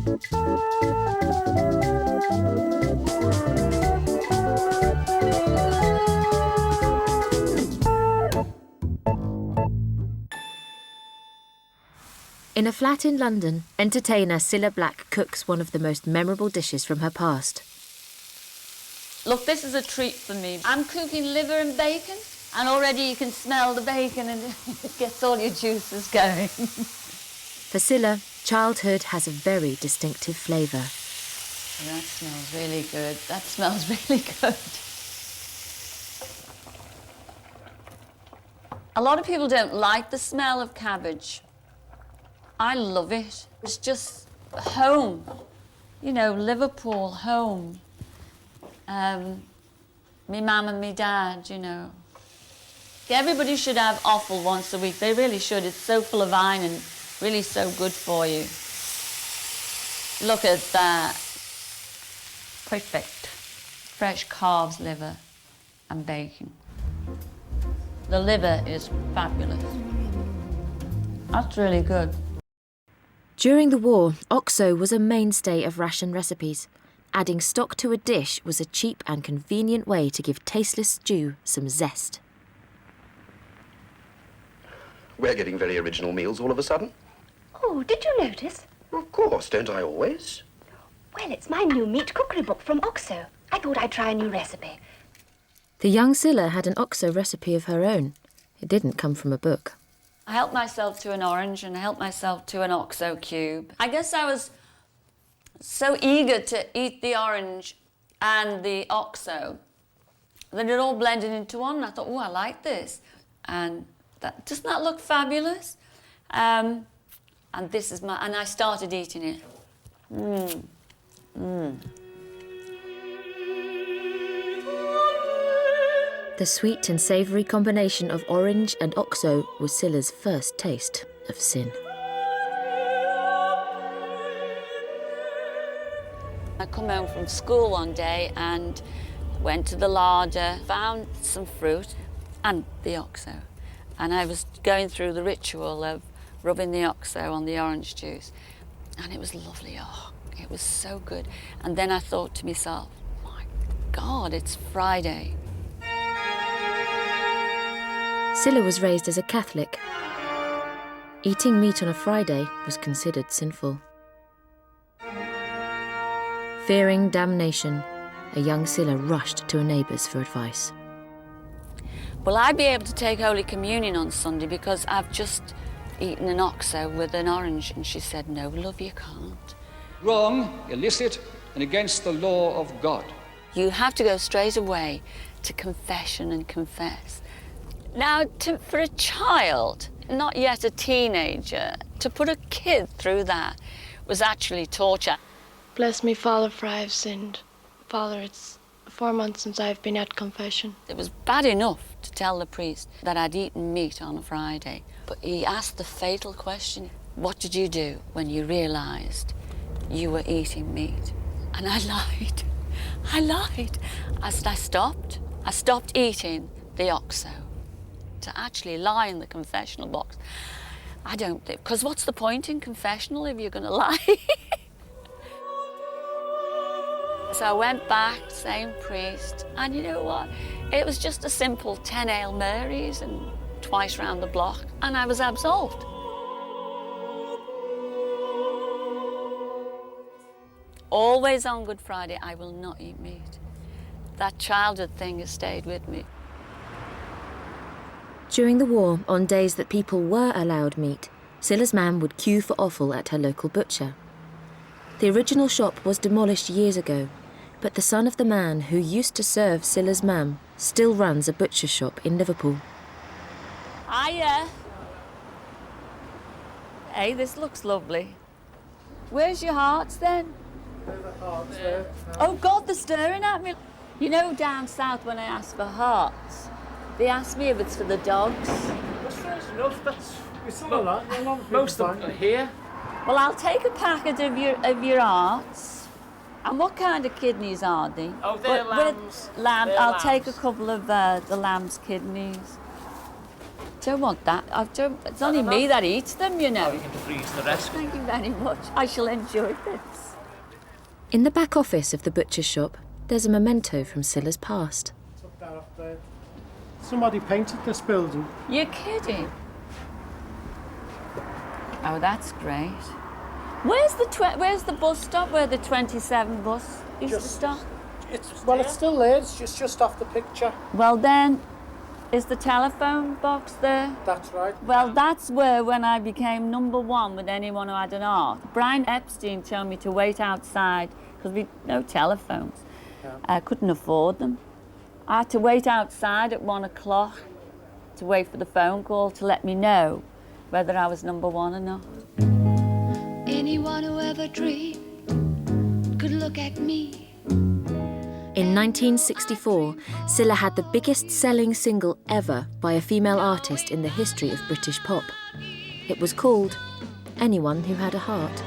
In a flat in London, entertainer Cilla Black cooks one of the most memorable dishes from her past. Look, this is a treat for me. I'm cooking liver and bacon, and already you can smell the bacon and it gets all your juices going. For Cilla, childhood has a very distinctive flavour. That smells really good. That smells really good. A lot of people don't like the smell of cabbage. I love it. It's just home. You know, Liverpool, home. Me mum and me dad, you know. Everybody should have offal once a week. They really should. It's so full of iron and really so good for you. Look at that. Perfect. Fresh calves liver and bacon. The liver is fabulous. That's really good. During the war, OXO was a mainstay of ration recipes. Adding stock to a dish was a cheap and convenient way to give tasteless stew some zest. We're getting very original meals all of a sudden. Oh, did you notice? Of course, don't I always? Well, it's my new meat cookery book from OXO. I thought I'd try a new recipe. The young Cilla had an OXO recipe of her own. It didn't come from a book. I helped myself to an orange and I helped myself to an OXO cube. I guess I was so eager to eat the orange and the OXO that it all blended into one. And I thought, oh, I like this. And doesn't that look fabulous? And this is and I started eating it. The sweet and savoury combination of orange and OXO was Cilla's first taste of sin. I come home from school one day and went to the larder, found some fruit and the OXO. And I was going through the ritual of rubbing the OXO on the orange juice. And it was lovely. Oh, it was so good. And then I thought to myself, my God, it's Friday. Cilla was raised as a Catholic. Eating meat on a Friday was considered sinful. Fearing damnation, a young Cilla rushed to a neighbour's for advice. Will I be able to take Holy Communion on Sunday because I've just eaten an OXO with an orange? And she said, no, love, you can't. Wrong, illicit, and against the law of God. You have to go straight away to confession and confess. Now, for a child, not yet a teenager, to put a kid through that was actually torture. Bless me, Father, for I have sinned. Father, it's 4 months since I've been at confession. It was bad enough to tell the priest that I'd eaten meat on a Friday, but he asked the fatal question, what did you do when you realised you were eating meat? And I lied. I lied. I said I stopped. I stopped eating the OXO. To actually lie in the confessional box, I don't think, because what's the point in confessional if you're going to lie? So I went back, same priest, and you know what? It was just a simple 10 Hail Marys and twice round the block, and I was absolved. Always on Good Friday, I will not eat meat. That childhood thing has stayed with me. During the war, on days that people were allowed meat, Cilla's mam would queue for offal at her local butcher. The original shop was demolished years ago, but the son of the man who used to serve Cilla's mam still runs a butcher shop in Liverpool. Hiya. Hey, this looks lovely. Where's your hearts then? Oh God, they're staring at me. You know, down south when I ask for hearts, they ask me if it's for the dogs. That's fair enough. We saw that. Most of them are here. Well, I'll take a packet of your hearts. And what kind of kidneys are they? Oh, they're lambs. Lamb. They're I'll lambs. take a couple of the lamb's kidneys. don't want that. It's only me that eats them, you know. You can freeze the rest. Thank you very much. I shall enjoy this. In the back office of the butcher's shop, there's a memento from Scylla's past. Took that off there. Somebody painted this building. You're kidding. Oh, that's great. Where's the bus stop where the 27 bus used to stop? It's still there. It's just off the picture. Well then, is the telephone box there? That's right. Well, that's where, when I became #1 with anyone who had an art, Brian Epstein told me to wait outside because we no telephones. Yeah. I couldn't afford them. I had to wait outside at 1 o'clock to wait for the phone call to let me know whether I was #1 or not. Anyone who ever dreamed could look at me. In 1964, Scylla had the biggest selling single ever by a female artist in the history of British pop. It was called Anyone Who Had a Heart.